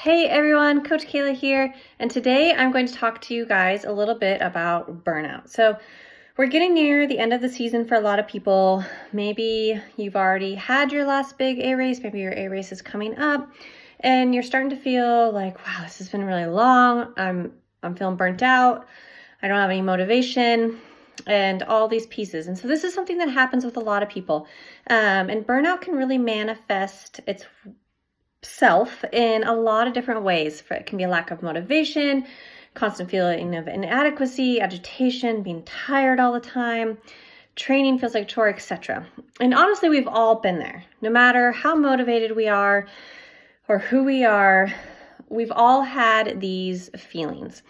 Hey everyone, Coach Kayla here, and today I'm going to talk to you guys a little bit about burnout. So we're getting near the end of the season for a lot of people. Maybe you've already had your last big A race, maybe your A race is coming up, and you're starting to feel like, wow, this has been really long. I'm feeling burnt out. I don't have any motivation and all these pieces. And so this is something that happens with a lot of people. And burnout can really manifest itself in a lot of different ways. It can be a lack of motivation, constant feeling of inadequacy, agitation, being tired all the time, training feels like a chore, etc. And honestly, we've all been there. No matter how motivated we are or who we are, we've all had these feelings.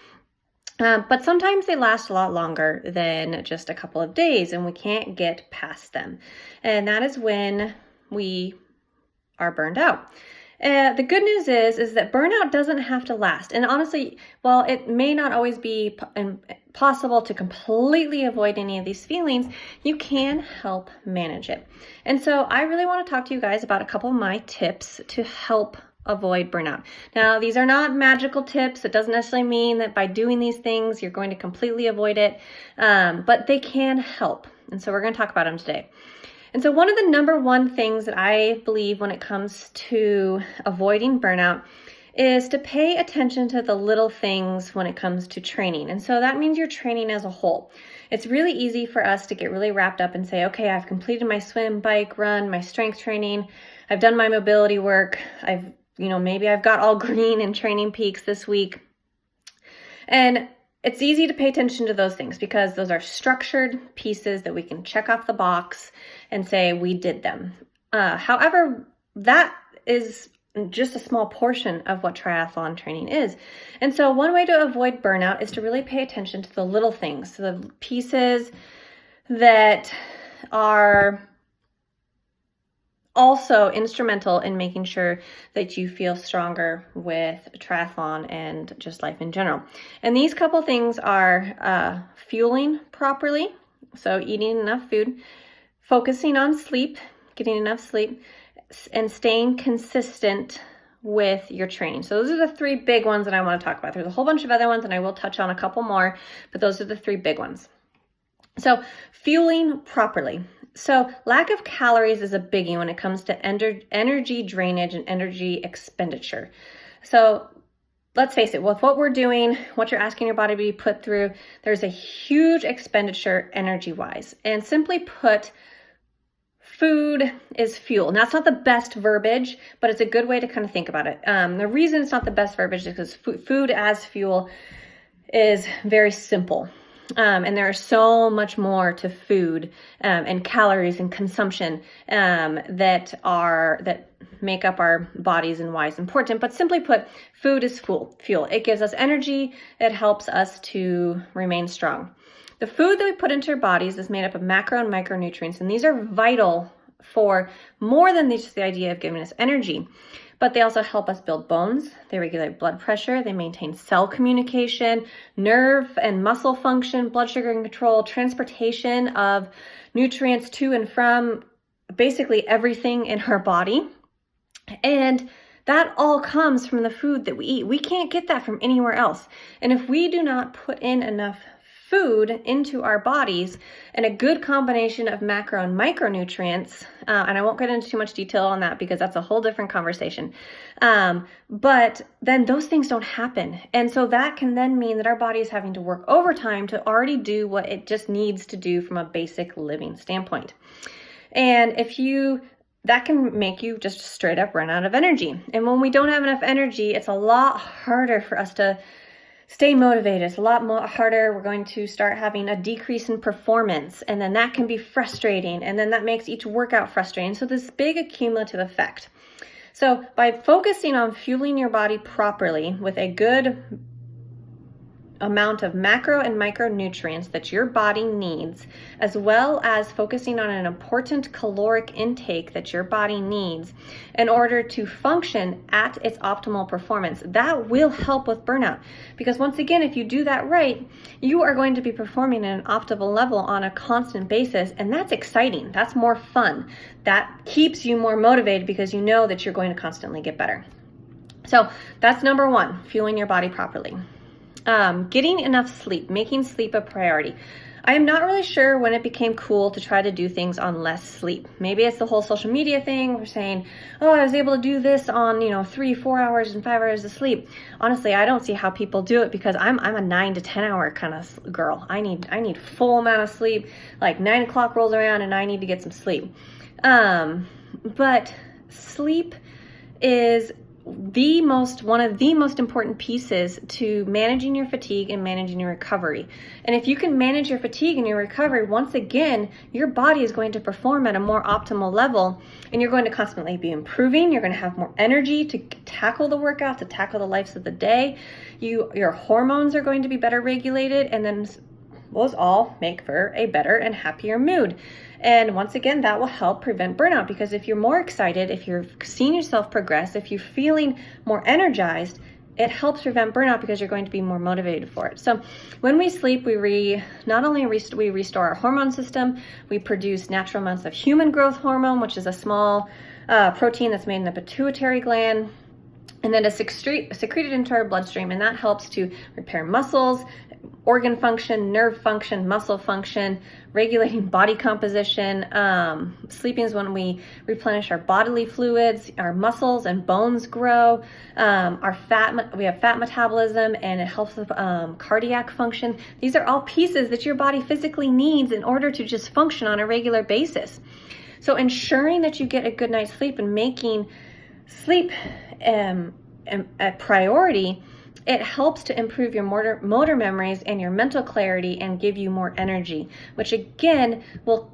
But sometimes they last a lot longer than just a couple of days and we can't get past them. And that is when we are burned out. The good news is that burnout doesn't have to last. And honestly, while it may not always be possible to completely avoid any of these feelings, you can help manage it. And so I really want to talk to you guys about a couple of my tips to help avoid burnout. Now, these are not magical tips. It doesn't necessarily mean that by doing these things, you're going to completely avoid it, but they can help. And so we're going to talk about them today. And so one of the number one things that I believe when it comes to avoiding burnout is to pay attention to the little things when it comes to training. And so that means your training as a whole. It's really easy for us to get really wrapped up and say, okay, I've completed my swim, bike, run, my strength training. I've done my mobility work. Maybe I've got all green in Training Peaks this week. And it's easy to pay attention to those things because those are structured pieces that we can check off the box and say we did them. However, that is just a small portion of what triathlon training is. And so one way to avoid burnout is to really pay attention to the little things, the pieces that are also instrumental in making sure that you feel stronger with triathlon and just life in general. And these couple things are fueling properly, so eating enough food, focusing on sleep, getting enough sleep, and staying consistent with your training. So those are the three big ones that I want to talk about. There's a whole bunch of other ones and I will touch on a couple more, but those are the three big ones. So fueling properly. So lack of calories is a biggie when it comes to energy drainage and energy expenditure. So let's face it, with what we're doing, what you're asking your body to be put through, there's a huge expenditure energy-wise. And simply put, food is fuel. Now, it's not the best verbiage, but it's a good way to kind of think about it. The reason it's not the best verbiage is because food as fuel is very simple. And there is so much more to food and calories and consumption that make up our bodies and why it's important. But simply put, food is fuel. It gives us energy. It helps us to remain strong. The food that we put into our bodies is made up of macro and micronutrients, and these are vital for more than just the idea of giving us energy. But they also help us build bones, they regulate blood pressure, they maintain cell communication, nerve and muscle function, blood sugar control, transportation of nutrients to and from basically everything in our body. And that all comes from the food that we eat. We can't get that from anywhere else. And if we do not put in enough food into our bodies and a good combination of macro and micronutrients, and I won't get into too much detail on that because that's a whole different conversation, but then those things don't happen. And so that can then mean that our body is having to work overtime to already do what it just needs to do from a basic living standpoint. And that can make you just straight up run out of energy. And when we don't have enough energy, it's a lot harder for us to stay motivated. It's a lot more harder. We're going to start having a decrease in performance, and then that can be frustrating, and then that makes each workout frustrating. So this big accumulative effect. So by focusing on fueling your body properly with a good amount of macro and micronutrients that your body needs, as well as focusing on an important caloric intake that your body needs in order to function at its optimal performance, that will help with burnout. Because once again, if you do that right, you are going to be performing at an optimal level on a constant basis, and that's exciting. That's more fun. That keeps you more motivated because you know that you're going to constantly get better. So that's number one, fueling your body properly. Getting enough sleep, making sleep a priority. I am not really sure when it became cool to try to do things on less sleep. Maybe it's the whole social media thing. We're saying, oh, I was able to do this on, 3-4 hours and 5 hours of sleep. Honestly, I don't see how people do it because I'm a 9 to 10 hour kind of girl. I need full amount of sleep. Like 9 o'clock rolls around and I need to get some sleep. But sleep is one of the most important pieces to managing your fatigue and managing your recovery. And if you can manage your fatigue and your recovery, once again, your body is going to perform at a more optimal level, and you're going to constantly be improving. You're going to have more energy to tackle the workout, to tackle the lives of the day. Your hormones are going to be better regulated, and then those all make for a better and happier mood. And once again, that will help prevent burnout, because if you're more excited, if you're seeing yourself progress, if you're feeling more energized, it helps prevent burnout because you're going to be more motivated for it. So when we sleep, we not only restore our hormone system, we produce natural amounts of human growth hormone, which is a small protein that's made in the pituitary gland. And then it's secreted into our bloodstream, and that helps to repair muscles, organ function, nerve function, muscle function, regulating body composition. Sleeping is when we replenish our bodily fluids, our muscles and bones grow. We have fat metabolism, and it helps with cardiac function. These are all pieces that your body physically needs in order to just function on a regular basis. So ensuring that you get a good night's sleep and making sleep a priority, it helps to improve your motor memories and your mental clarity and give you more energy, which again will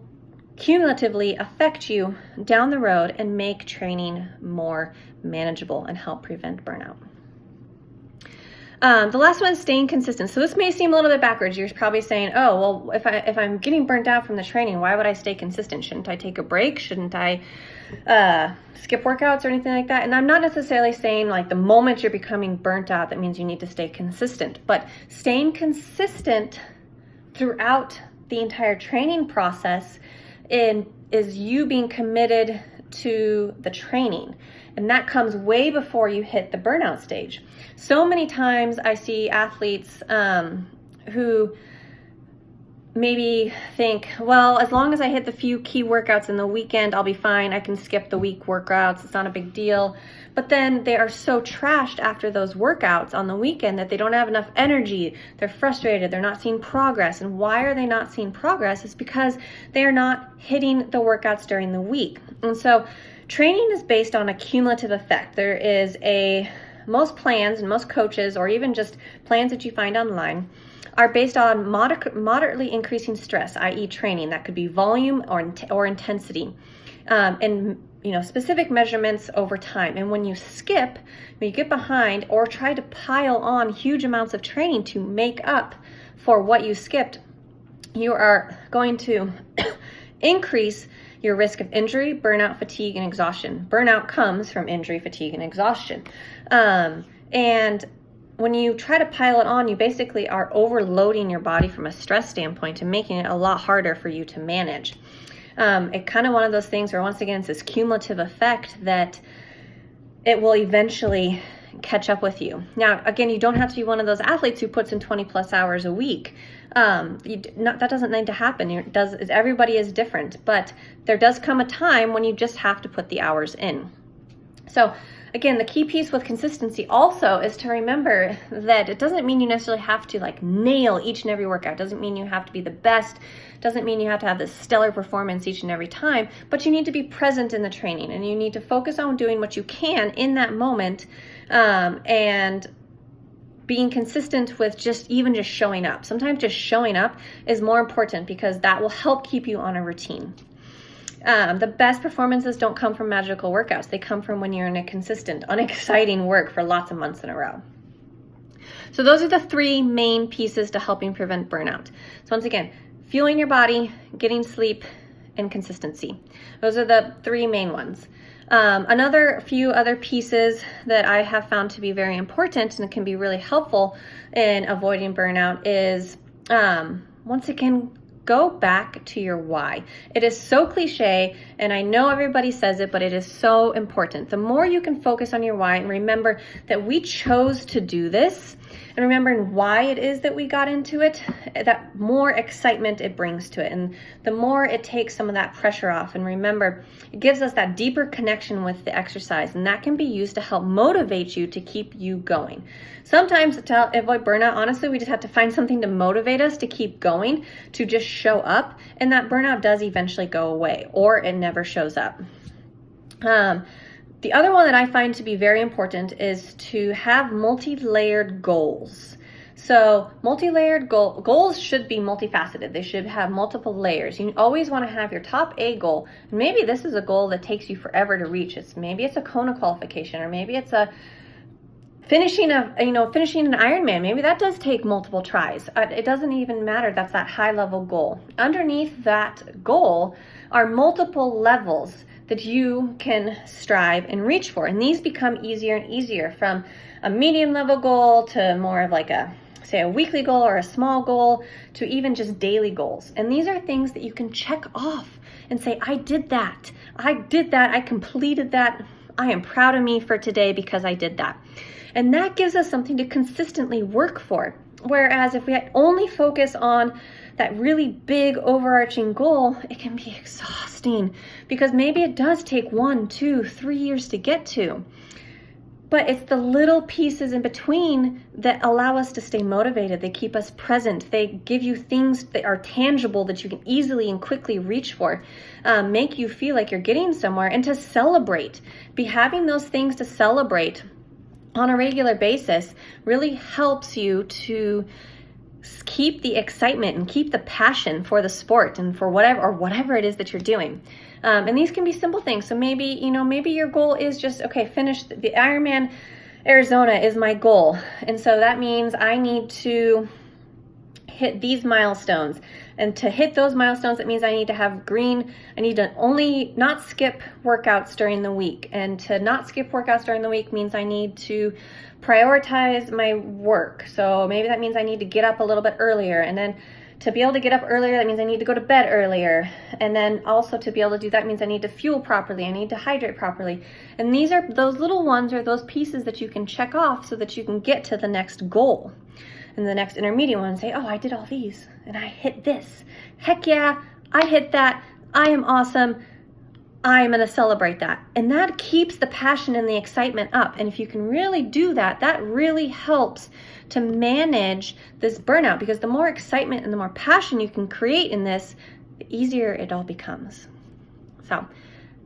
cumulatively affect you down the road and make training more manageable and help prevent burnout. The last one is staying consistent. So this may seem a little bit backwards. You're probably saying, oh, well, if I'm getting burnt out from the training, why would I stay consistent? Shouldn't I take a break? Shouldn't I skip workouts or anything like that? And I'm not necessarily saying like the moment you're becoming burnt out, that means you need to stay consistent. But staying consistent throughout the entire training process is you being committed to the training. And that comes way before you hit the burnout stage. So many times I see athletes who maybe think, well, as long as I hit the few key workouts in the weekend, I'll be fine. I can skip the week workouts. It's not a big deal. But then they are so trashed after those workouts on the weekend that they don't have enough energy. They're frustrated. They're not seeing progress. And why are they not seeing progress? It's because they are not hitting the workouts during the week. And so training is based on a cumulative effect. There is most plans and most coaches, or even just plans that you find online, are based on moderately increasing stress, i.e. training. That could be volume or intensity, and specific measurements over time. And when you skip, when you get behind or try to pile on huge amounts of training to make up for what you skipped, you are going to increase your risk of injury, burnout, fatigue, and exhaustion. Burnout comes from injury, fatigue, and exhaustion. And when you try to pile it on, you basically are overloading your body from a stress standpoint and making it a lot harder for you to manage. It kind of one of those things where, once again, it's this cumulative effect that it will eventually catch up with you. Now, again, you don't have to be one of those athletes who puts in 20 plus hours a week. That doesn't need to happen. Everybody is different, but there does come a time when you just have to put the hours in. So again, the key piece with consistency also is to remember that it doesn't mean you necessarily have to nail each and every workout. It doesn't mean you have to be the best. It doesn't mean you have to have this stellar performance each and every time, but you need to be present in the training, and you need to focus on doing what you can in that moment, and being consistent with just showing up. Sometimes just showing up is more important because that will help keep you on a routine. The best performances don't come from magical workouts. They come from when you're in a consistent, unexciting work for lots of months in a row. So those are the three main pieces to helping prevent burnout. So once again, fueling your body, getting sleep, and consistency. Those are the three main ones. Another few other pieces that I have found to be very important and can be really helpful in avoiding burnout is, once again, go back to your why. It is so cliche, and I know everybody says it, but it is so important. The more you can focus on your why and remember that we chose to do this, and remembering why it is that we got into it, that more excitement it brings to it. And the more it takes some of that pressure off. And remember, it gives us that deeper connection with the exercise. And that can be used to help motivate you to keep you going. Sometimes to avoid burnout, honestly, we just have to find something to motivate us to keep going, to just show up. And that burnout does eventually go away, or it never shows up. The other one that I find to be very important is to have multi-layered goals. So multi-layered goals should be multifaceted. They should have multiple layers. You always want to have your top A goal. And maybe this is a goal that takes you forever to reach. Maybe it's a Kona qualification, or maybe it's a finishing an Ironman. Maybe that does take multiple tries. It doesn't even matter. That's that high level goal. Underneath that goal are multiple levels that you can strive and reach for. And these become easier and easier, from a medium level goal to more of like a weekly goal or a small goal, to even just daily goals. And these are things that you can check off and say, I did that, I completed that, I am proud of me for today because I did that. And that gives us something to consistently work for. Whereas if we only focus on that really big overarching goal, it can be exhausting, because maybe it does take 1, 2, 3 years to get to. But it's the little pieces in between that allow us to stay motivated. They keep us present. They give you things that are tangible that you can easily and quickly reach for, make you feel like you're getting somewhere, and to celebrate. Having those things to celebrate on a regular basis really helps you to keep the excitement and keep the passion for the sport and for whatever it is that you're doing. And these can be simple things. So maybe your goal is just, finish the Ironman Arizona is my goal. And so that means I need to hit these milestones. And to hit those milestones, it means I need to I need to only not skip workouts during the week. And to not skip workouts during the week means I need to prioritize my work. So maybe that means I need to get up a little bit earlier. And then to be able to get up earlier, that means I need to go to bed earlier. And then also to be able to do that means I need to fuel properly. I need to hydrate properly. And these are those little ones, or those pieces that you can check off so that you can get to the next goal. And the next intermediate one, say, I did all these and I hit this. Heck yeah, I hit that. I am awesome. I'm going to celebrate that. And that keeps the passion and the excitement up. And if you can really do that, that really helps to manage this burnout, because the more excitement and the more passion you can create in this, the easier it all becomes. So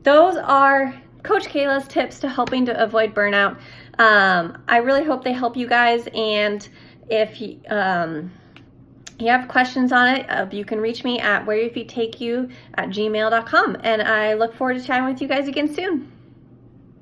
those are Coach Kayla's tips to helping to avoid burnout. I really hope they help you guys. And if you have questions on it, you can reach me at whereifeetakeyou@gmail.com. And I look forward to chatting with you guys again soon.